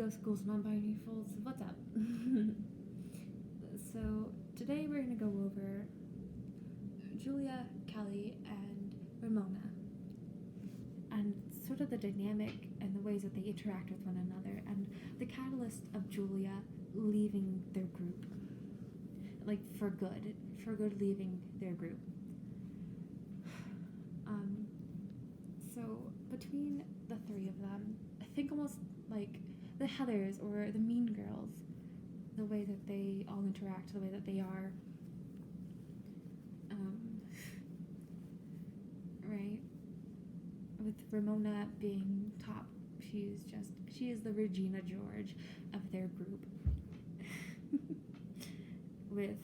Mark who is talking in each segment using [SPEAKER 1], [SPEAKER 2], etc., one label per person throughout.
[SPEAKER 1] Ego Schools Non-Binary Folds, what's up? So today we're going to go over Julia, Kelly, and Ramona, and sort of the dynamic and the ways that they interact with one another, and the catalyst of Julia leaving their group, like for good leaving their group. So between the three of them, I think almost like the Heathers or the Mean Girls, the way that they all interact, the way that they are, right? With Ramona being top, she is the Regina George of their group. With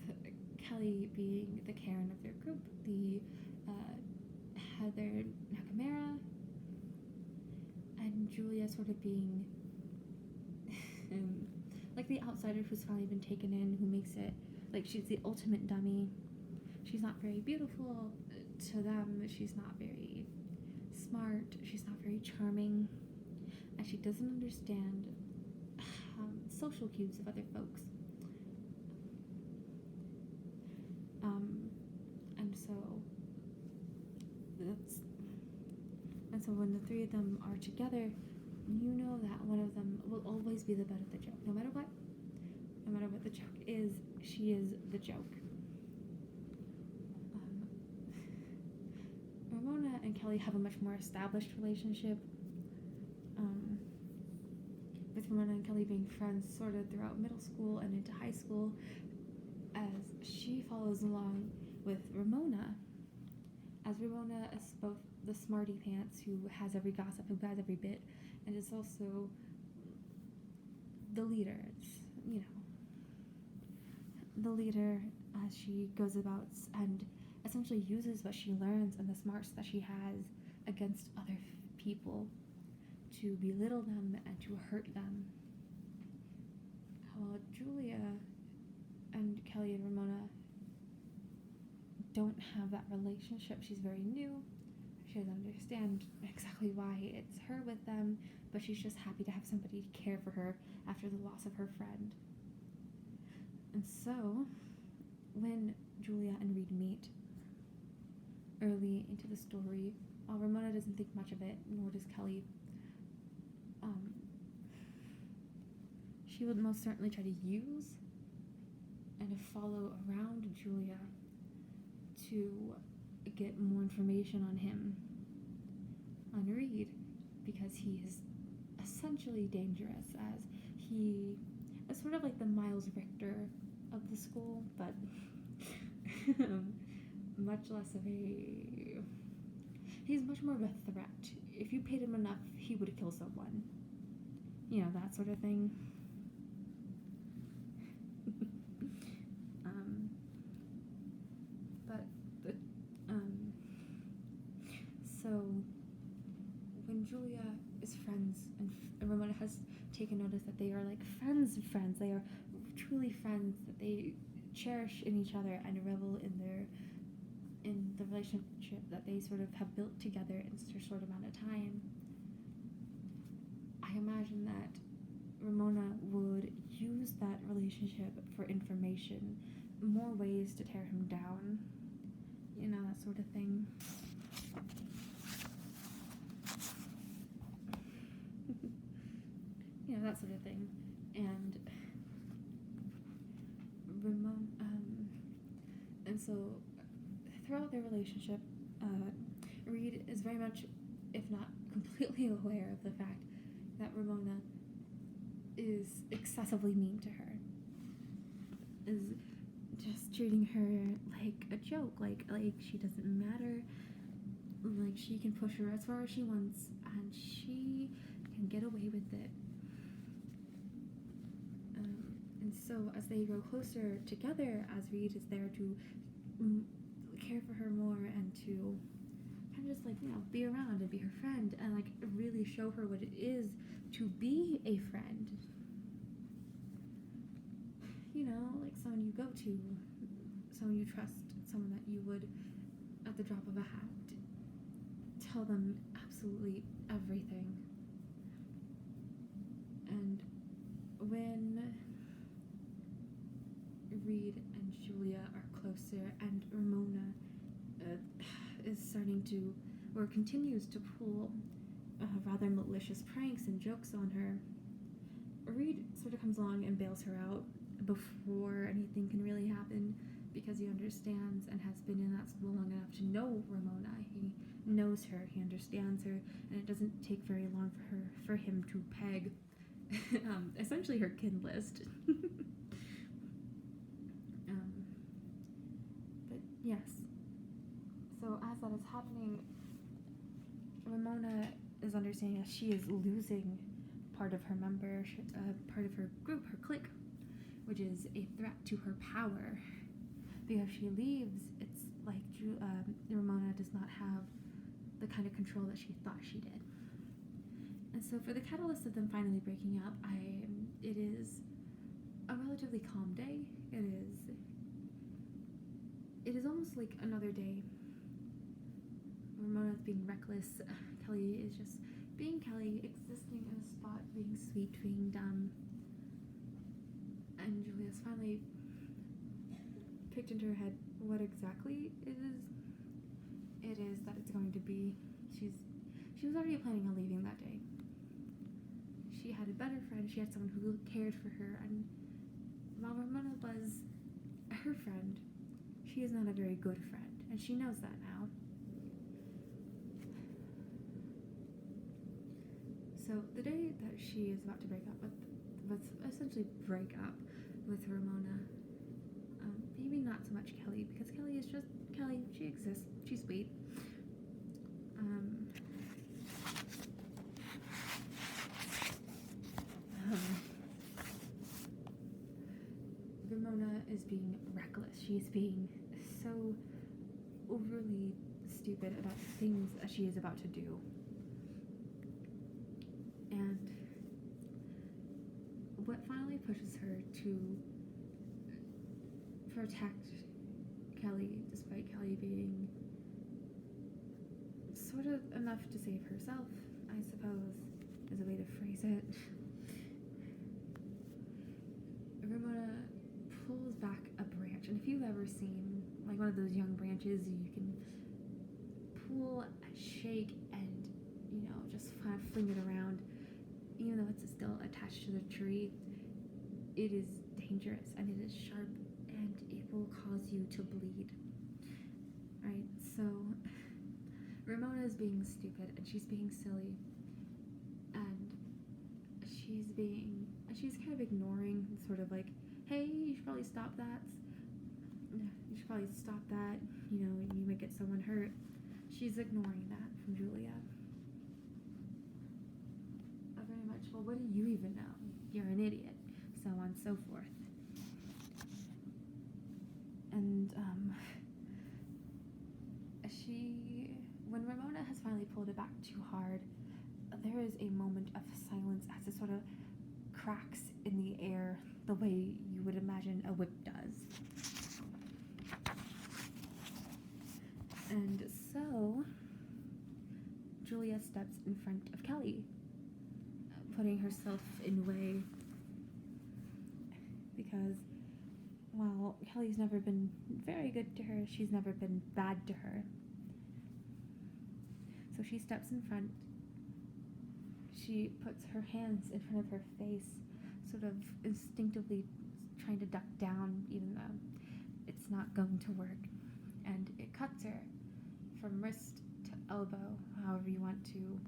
[SPEAKER 1] Kelly being the Karen of their group, the Heather Nakamura, and Julia sort of being like the outsider who's finally been taken in, who makes it, like she's the ultimate dummy. She's not very beautiful to them, she's not very smart, she's not very charming, and she doesn't understand social cues of other folks. And so when the three of them are together, you know that one of them will always be the butt of the joke. No matter what the joke is, she is the joke. Ramona and Kelly have a much more established relationship, with Ramona and Kelly being friends sort of throughout middle school and into high school, as she follows along with Ramona, as Ramona is both the smarty pants who has every gossip, who has every bit, and is also the leader. The leader as she goes about and essentially uses what she learns and the smarts that she has against other people to belittle them and to hurt them. While Julia and Kelly and Ramona don't have that relationship. She's very new. She doesn't understand exactly why it's her with them, but she's just happy to have somebody to care for her after the loss of her friend. And so, when Julia and Reed meet early into the story, while Ramona doesn't think much of it, nor does Kelly, she would most certainly try to use and to follow around Julia to get more information on him, on Reed, because he is essentially dangerous, as he is sort of like the Miles Richter of the school, but much less of a... He's much more of a threat. If you paid him enough, he would kill someone. You know, that sort of thing. So when Julia is friends, and Ramona has taken notice that they are like friends, they are truly friends, that they cherish in each other and revel in the relationship that they sort of have built together in such a short amount of time, I imagine that Ramona would use that relationship for information, more ways to tear him down, you know, that sort of thing. You know, that sort of thing. And and so throughout their relationship, Reed is very much, if not completely aware of the fact that Ramona is excessively mean to her, is just treating her like a joke, like she doesn't matter, like she can push her as far as she wants and she can get away with it. And so as they grow closer together, as Reed is there to care for her more and to kind of just like, you know, be around and be her friend and like really show her what it is to be a friend. You know, like someone you go to, someone you trust, someone that you would, at the drop of a hat, tell them absolutely everything. And when Reed and Julia are closer, and Ramona is starting to, or continues to pull rather malicious pranks and jokes on her, Reed sort of comes along and bails her out before anything can really happen, because he understands and has been in that school long enough to know Ramona. He knows her, he understands her, and it doesn't take very long for him to peg essentially her kid list. But yes, so as that is happening, Ramona is understanding that she is losing part of her part of her group, her clique, which is a threat to her power. Because if she leaves, it's like Ramona does not have the kind of control that she thought she did. And so for the catalyst of them finally breaking up, it is a relatively calm day. It is almost like another day. Ramona's being reckless. Kelly is just being Kelly, existing in a spot, being sweet, being dumb. And Julia's finally picked into her head what exactly it is that it's going to be. She was already planning on leaving that day. She had a better friend. She had someone who cared for her, and while Ramona was her friend, she is not a very good friend, and she knows that now. So the day that she is about to break up with Ramona, maybe not so much Kelly, because Kelly is just Kelly. She exists. She's sweet. Ramona is being reckless. She's being so overly stupid about things that she is about to do. And what finally pushes her to protect Kelly, despite Kelly being sort of enough to save herself, I suppose, is a way to phrase it. Ramona pulls back a branch, and if you've ever seen like one of those young branches, you can pull, shake, and just kind of fling it around, even though it's still attached to the tree. It is dangerous, and it is sharp, and it will cause you to bleed. Right? So Ramona is being stupid, and she's being silly, and she's kind of ignoring, sort of like, hey, you should probably stop that. You might get someone hurt. She's ignoring that from Julia. Very much, well, what do you even know? You're an idiot. So on and so forth. And when Ramona has finally pulled it back too hard, there is a moment of silence as it sort of cracks in the air the way you would imagine a whip does. And so Julia steps in front of Kelly, putting herself in the way, because while Kelly's never been very good to her, she's never been bad to her. So she steps in front. She puts her hands in front of her face, sort of instinctively trying to duck down, even though it's not going to work. And it cuts her from wrist to elbow, however you want to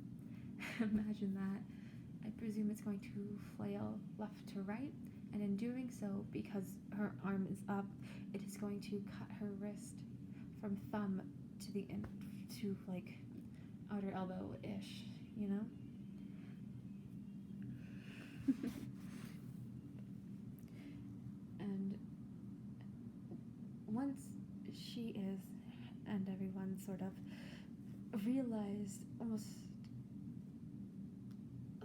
[SPEAKER 1] imagine that. I presume it's going to flail left to right, and in doing so, because her arm is up, it is going to cut her wrist from thumb to the end, to like outer elbow-ish, And once she is, and everyone sort of realized, almost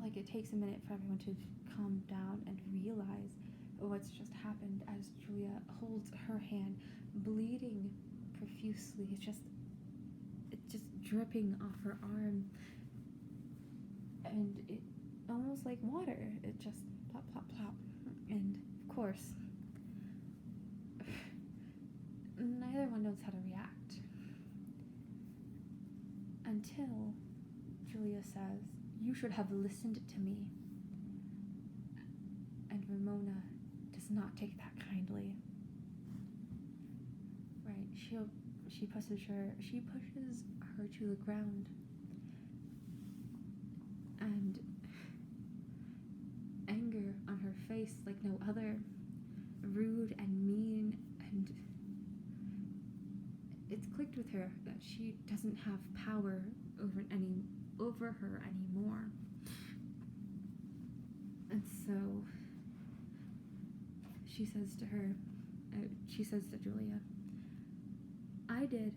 [SPEAKER 1] like it takes a minute for everyone to calm down and realize what's just happened, as Julia holds her hand, bleeding profusely. It's just dripping off her arm, and it almost like water. It just plop, plop, plop. course, neither one knows how to react. Until Julia says, "You should have listened to me." And Ramona does not take that kindly. Right? She pushes her to the ground. And anger on her face like no other, rude and mean, and it's clicked with her that she doesn't have power over her anymore. And so she says to Julia, "I did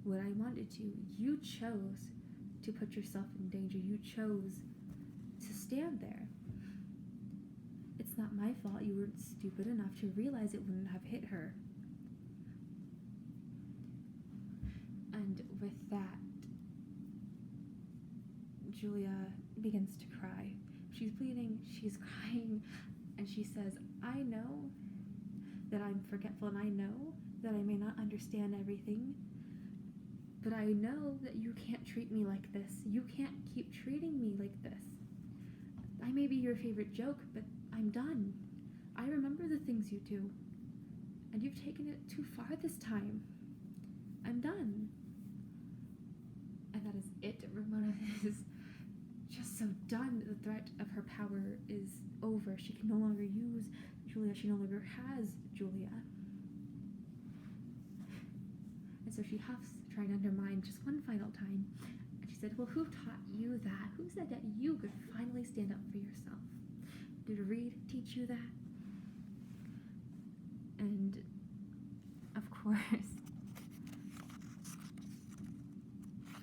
[SPEAKER 1] what I wanted to. You chose to put yourself in danger. You chose to stand there. It's not my fault you weren't stupid enough to realize it wouldn't have hit her." And with that, Julia begins to cry. She's bleeding, she's crying, and she says, "I know that I'm forgetful, and I know that I may not understand everything, but I know that you can't treat me like this. You can't keep treating me like this. I may be your favorite joke, but I'm done. I remember the things you do, and you've taken it too far this time. I'm done." And that is it. Ramona is just so done. The threat of her power is over. She can no longer use Julia. She no longer has Julia. And so she huffs, trying to undermine just one final time. And she said, "Well, who taught you that? Who said that you could finally stand up for yourself? Did Reed teach you that?" And, of course,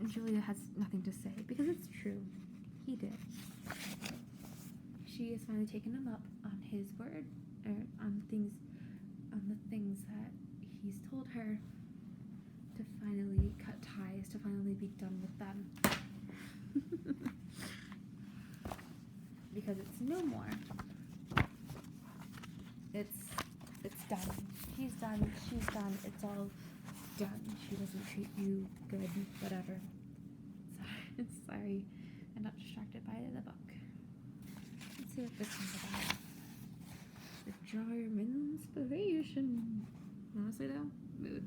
[SPEAKER 1] Julia has nothing to say, because it's true. He did. She has finally taken him up on his word, or on the things that he's told her, to finally cut ties, to finally be done with them. Because it's no more. It's done. He's done, she's done, it's all done. She doesn't treat you good, whatever. Sorry, I'm not distracted by the book. Let's see what this one's about. The Charm Inspiration. Honestly though, mood.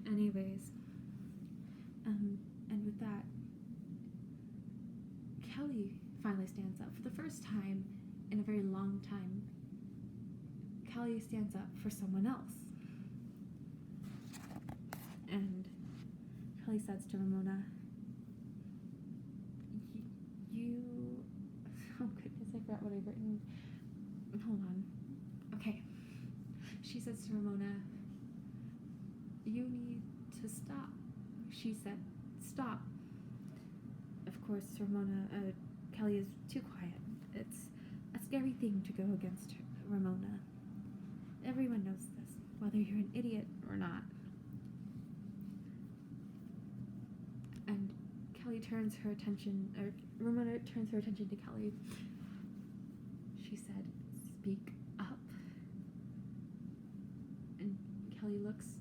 [SPEAKER 1] Anyways, and with that, Kelly finally stands up for the first time in a very long time. Kelly stands up for someone else. And Kelly says to Ramona, you... Oh goodness, I forgot what I've written. Hold on. Okay. She says to Ramona, "You need to stop." She said, "Stop." Of course, Kelly is too quiet. It's a scary thing to go against Ramona. Everyone knows this, whether you're an idiot or not. And Ramona turns her attention to Kelly. She said, "Speak up." And Kelly looks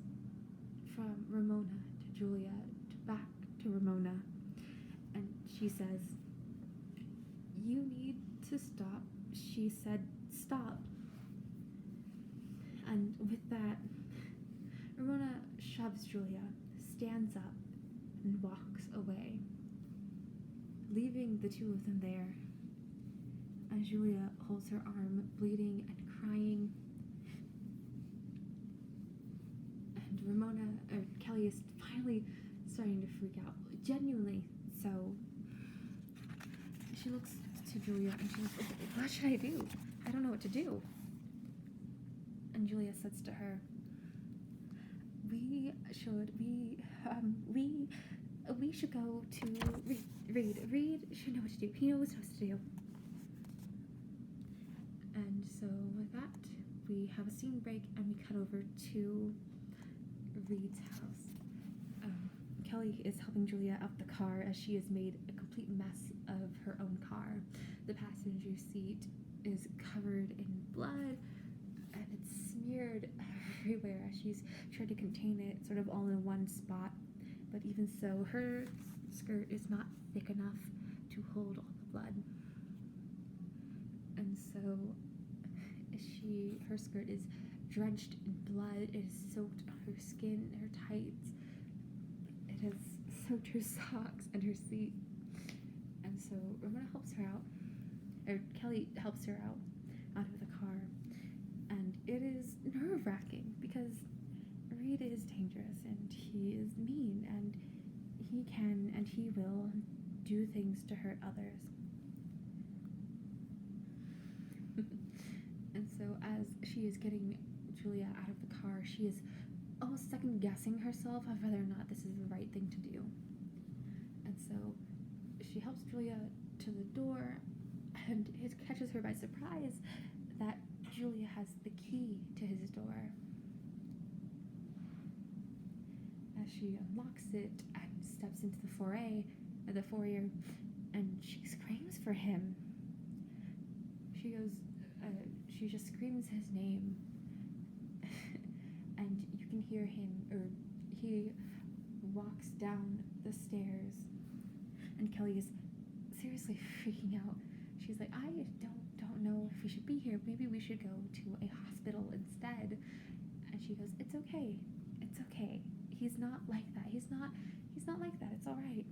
[SPEAKER 1] from Ramona to Julia, back to Ramona, and she says, "You need to stop." She said, "Stop." And with that, Ramona shoves Julia, stands up, and walks away, leaving the two of them there. And Julia holds her arm, bleeding and crying. And Kelly is finally starting to freak out, genuinely so. She looks to Julia and she's like, "What should I do? I don't know what to do." And Julia says to her, we should go to Reed. Reed should know what to do. He knows what to do." And so with that, we have a scene break and we cut over to Reed's house. Kelly is helping Julia out the car as she has made a complete mess of her own car. The passenger seat is covered in blood, and it's smeared everywhere as she's trying to contain it sort of all in one spot. But even so, her skirt is not thick enough to hold all the blood. And so her skirt is drenched in blood. It has soaked her skin, her tights. It has soaked her socks and her seat. And so Ramona helps her out, or Kelly helps her out of the car. And it is nerve-wracking because Reed is dangerous and he is mean and he can and he will do things to hurt others. And so as she is getting Julia out of the car, she is almost second-guessing herself of whether or not this is the right thing to do. And so she helps Julia to the door, and it catches her by surprise that Julia has the key to his door. As she unlocks it and steps into the foyer, and she screams for him. She just screams his name, and you can hear him, or he walks down the stairs, and Kelly is seriously freaking out. She's like, I don't know if we should be here. Maybe we should go to a hospital instead. And she goes, it's okay. He's not like that. He's not like that. It's all right.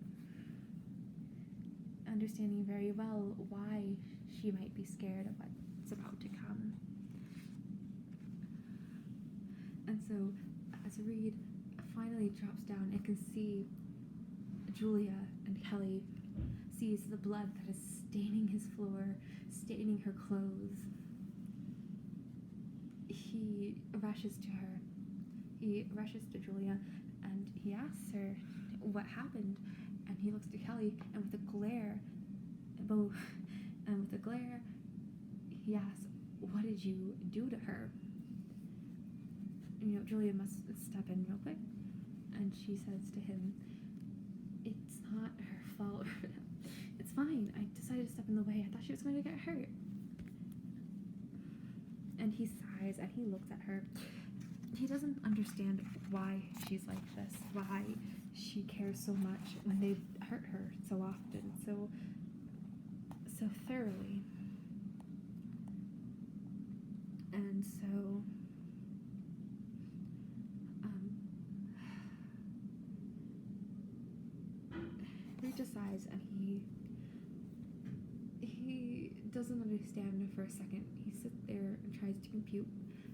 [SPEAKER 1] Understanding very well why she might be scared of what's about to come. And so as Reed finally drops down and can see Julia and Kelly, sees the blood that is staining his floor, staining her clothes, he rushes to her. He rushes to Julia and he asks her what happened, and he looks to Kelly, and with a glare, he asks, what did you do to her? And, Julia must step in real quick, and she says to him, it's not her fault. It's fine. I decided to step in the way. I thought she was going to get hurt. And he sighs and he looks at her. He doesn't understand why she's like this, why she cares so much when they hurt her so often, so thoroughly. And so he decides, and he doesn't understand for a second. He sits there and tries to compute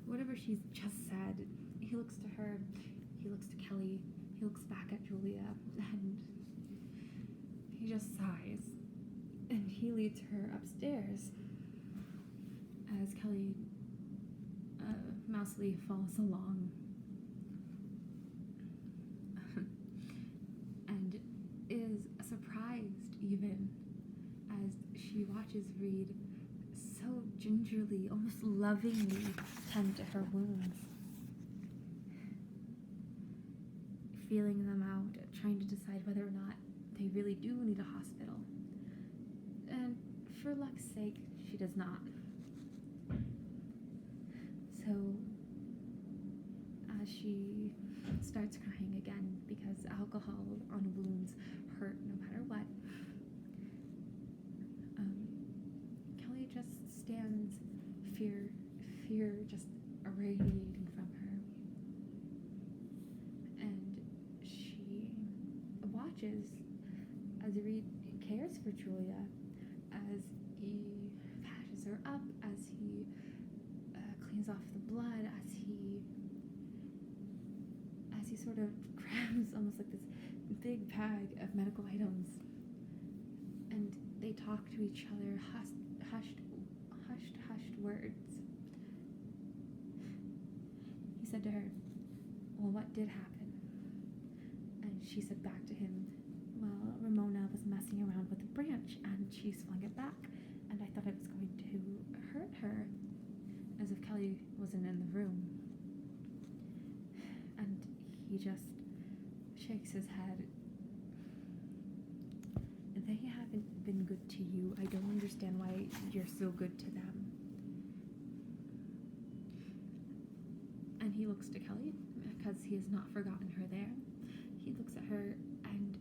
[SPEAKER 1] whatever she's just said. He looks to her, he looks to Kelly, he looks back at Julia, and he just sighs. And he leads her upstairs as Kelly mousily falls along. And is surprised even as she watches Reed so gingerly, almost lovingly tend to her wounds, feeling them out, trying to decide whether or not they really do need a hospital. And for luck's sake, she does not. So as she starts crying again, because alcohol on wounds hurt no matter what, Kelly just stands, fear just radiating from her. And she watches as Reed cares for Julia, as he patches her up, as he cleans off the blood, as he sort of grabs almost like this big bag of medical items, and they talk to each other, hushed words. He said to her, well, what did happen? And she said back to him, well, Ramona was messing around with a branch and she swung it back, and I thought it was going to hurt her, as if Kelly wasn't in the room. And he just shakes his head. they haven't been good to you, I don't understand why you're so good to them. And he looks to Kelly, because he has not forgotten her there. He looks at her and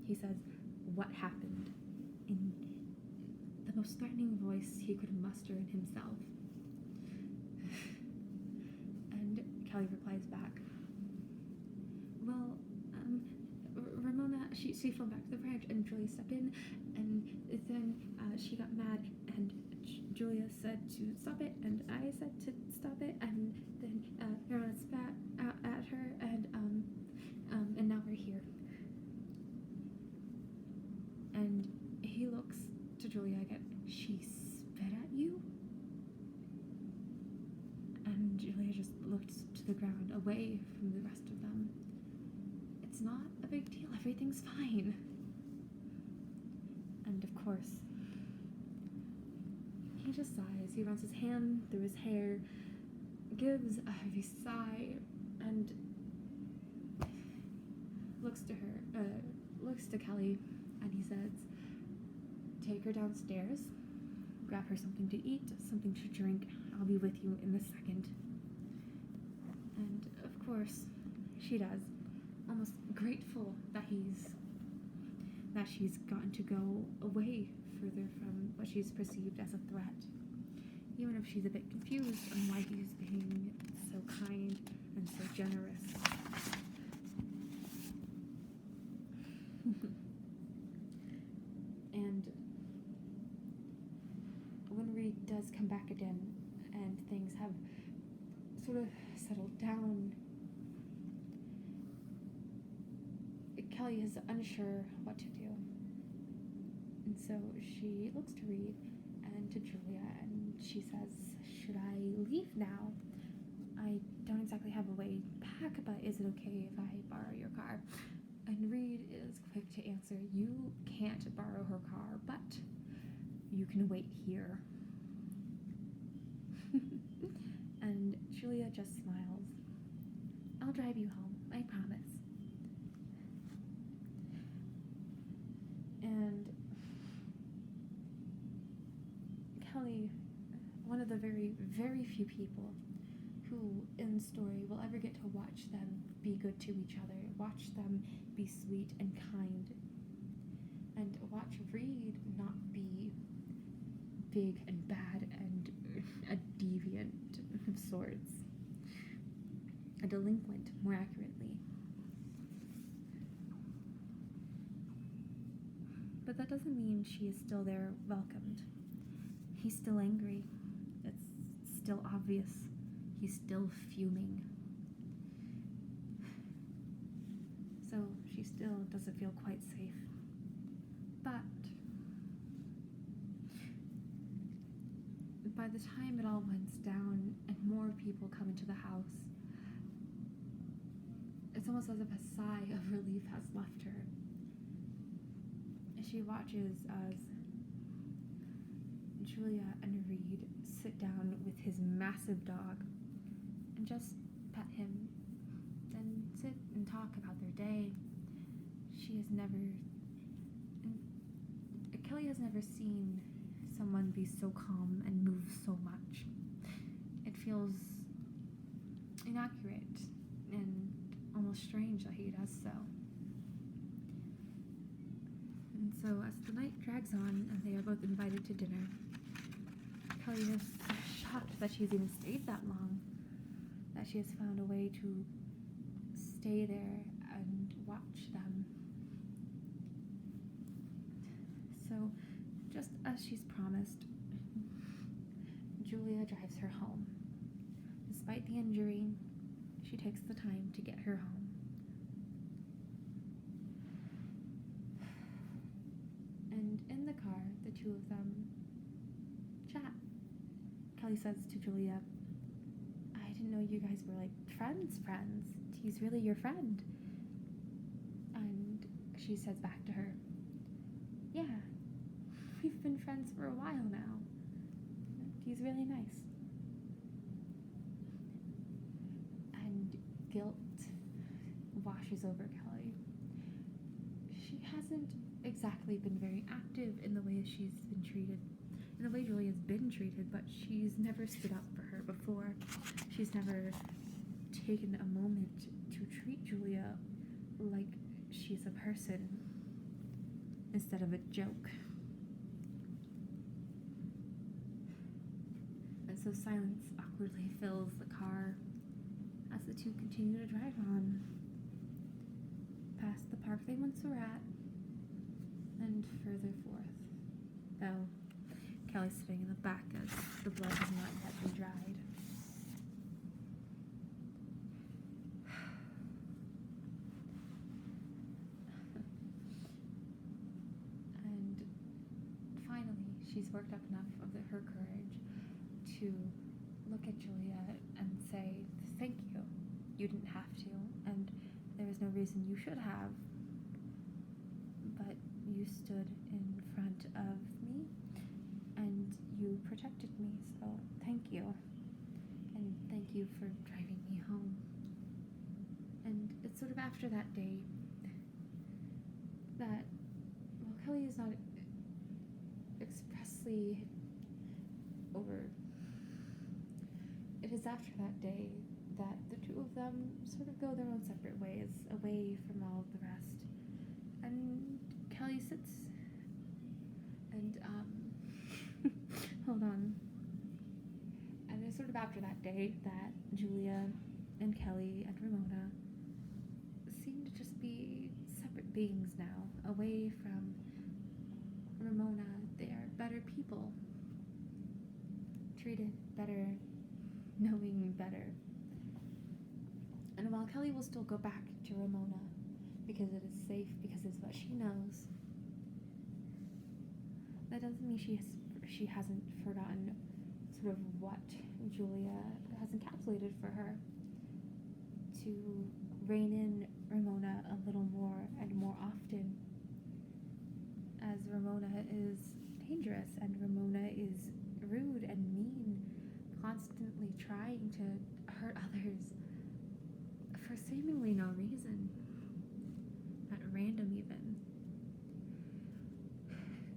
[SPEAKER 1] he says, "What happened?" in the most threatening voice he could muster in himself. And Kelly replies back, "Well, Ramona, she flew back to the branch, and Julia stepped in, and then she got mad, and Julia said to stop it, and I said to stop it, and then Ramona spat out at her, and now we're here." And he looks to Julia again. "She spit at you?" And Julia just looked to the ground, away from the rest of them. "It's not a big deal, everything's fine." And of course, he just sighs. He runs his hand through his hair, gives a heavy sigh, and looks to Kelly, and he says, "Take her downstairs, grab her something to eat, something to drink. I'll be with you in a second." And of course, she does, almost grateful that she's gotten to go away further from what she's perceived as a threat, even if she's a bit confused on why he's being so kind and so generous. And when Reed does come back again and things have sort of settled down, Kelly is unsure what to do. And so she looks to Reed and to Julia, and she says, "Should I leave now? I don't exactly have a way back, but is it okay if I borrow your car?" And Reed is quick to answer, "You can't borrow her car, but you can wait here." And Julia just smiles. "I'll drive you home, I promise." And Kelly, one of the very, very few people who in the story will ever get to watch them be good to each other, watch them be sweet and kind, and watch Reed not be big and bad and a deviant of sorts, a delinquent, more accurately. But that doesn't mean she is still there welcomed. He's still angry. It's still obvious. He's still fuming. So she still doesn't feel quite safe. But by the time it all winds down and more people come into the house, it's almost as if a sigh of relief has left her. She watches as Julia and Reed sit down with his massive dog and just pet him, then sit and talk about their day. Kelly has never seen someone be so calm and move so much. It feels inaccurate and almost strange that he does so. And so as the night drags on and they are both invited to dinner, Kelly is shocked that she's even stayed that long, that she has found a way to stay there and watch them. So just as she's promised, Julia drives her home. Despite the injury, she takes the time to get her home. And in the car, the two of them chat. Kelly says to Julia, "I didn't know you guys were like friends. He's really your friend." And she says back to her, "Yeah, we've been friends for a while now. He's really nice." And guilt washes over Kelly. She hasn't exactly been very active in the way she's been treated, in the way Julia's been treated, but she's never stood up for her before. She's never taken a moment to treat Julia like she's a person instead of a joke. And so silence awkwardly fills the car as the two continue to drive on, past the park they once were at, and further forth, though Kelly's sitting in the back as the blood has not yet been dried. And finally, she's worked up enough of her courage to look at Julia and say, "Thank you. You didn't have to, and there was no reason you should have. But you stood in front of me, and you protected me, so thank you. And thank you for driving me home." And it's sort of after that day that, well, Kelly is not expressly over. It is after that day that the two of them sort of go their own separate ways, away from all of the rest. And Kelly sits and, hold on. And it's sort of after that day that Julia and Kelly and Ramona seem to just be separate beings now, away from Ramona. They are better people, treated better, knowing better. And while Kelly will still go back to Ramona because it is safe, because it's what she knows, that doesn't mean she hasn't forgotten sort of what Julia has encapsulated for her, to rein in Ramona a little more and more often, as Ramona is dangerous and Ramona is rude and mean, constantly trying to hurt others for seemingly no reason, at random even.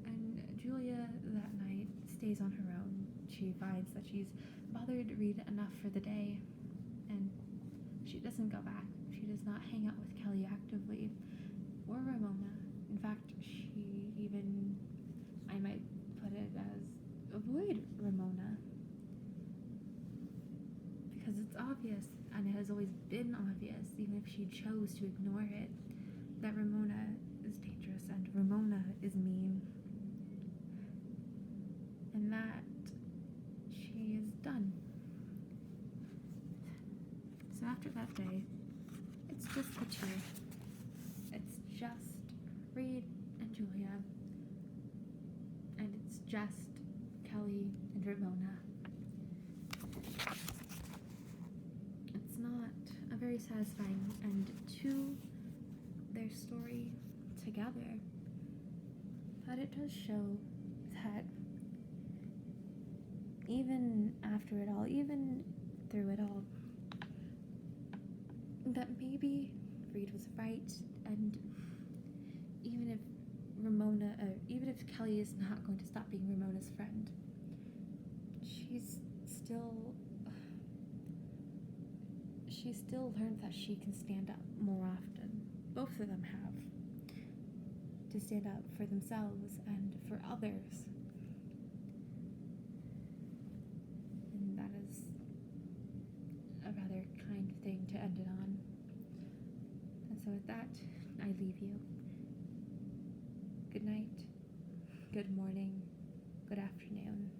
[SPEAKER 1] And Julia that night stays on her own. She finds that she's bothered Reed enough for the day, and she doesn't go back. She does not hang out with Kelly actively, or Ramona. In fact, she even, I might put it as, avoid Ramona. Because it's obvious, and it has always been obvious, even if she chose to ignore it, that Ramona is dangerous and Ramona is mean. And that she is done. So after that day, it's just the two. It's just Reed and Julia. And it's just Kelly and Ramona. It's not a very satisfying end to their story together, but it does show that even after it all, even through it all, that maybe Reed was right, and even if even if Kelly is not going to stop being Ramona's friend, she still learned that she can stand up more often. Both of them have. To stand up for themselves and for others. And that is a rather kind thing to end it on. And so with that, I leave you. Good night, good morning, good afternoon.